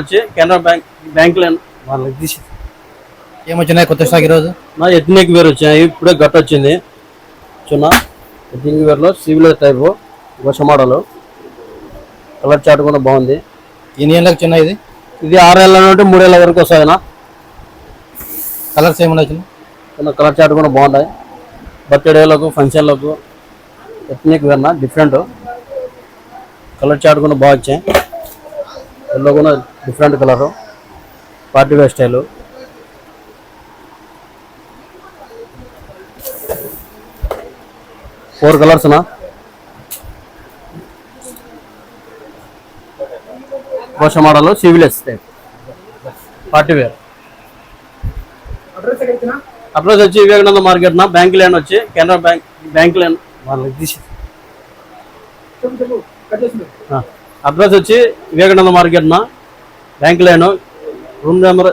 వచ్చి Canara bank line వాళ్ళకి తీసి ఏమొచ్చినాయి కొత్త స్టాక్ ఈరోజు? నా ఎథ్నిక్ వేర్ వచ్చాయి. ఇప్పుడే గట్ట వచ్చింది. చిన్న ఎథ్నిక్ వేర్లో సివిల్ టైపు వర్ష మోడల్. కలర్ చాట్ కూడా బాగుంది. ఎన్ని ఏళ్ళకి చిన్న ఇది? ఇది 6 ఏళ్ళ నుండి 3 ఏళ్ళ వరకు వస్తాయినా. కలర్స్ ఏమన్నా చిన్న? చిన్న కలర్ చాట్ కూడా బాగుంటాయి. బర్త్డేలకు ఫంక్షన్లకు ఎథ్నిక్ వేర్నా డిఫరెంట్ కలర్ చాట్ కూడా బాగా వచ్చాయి. ఎల్లో కూడా different colour party wear style. Four కలర్స్నా కోశ model sleeveless type party wear. Address వచ్చి వివేకానంద మార్కెట్ నా బ్యాంక్ లైన్ వచ్చి కెనరా బ్యాంక్ లైన్ వాళ్ళకి తీసి అడ్రస్ వచ్చి వివేకానంద మార్కెట్ నా బ్యాంక్ లైన్ రూమ్ నెంబర్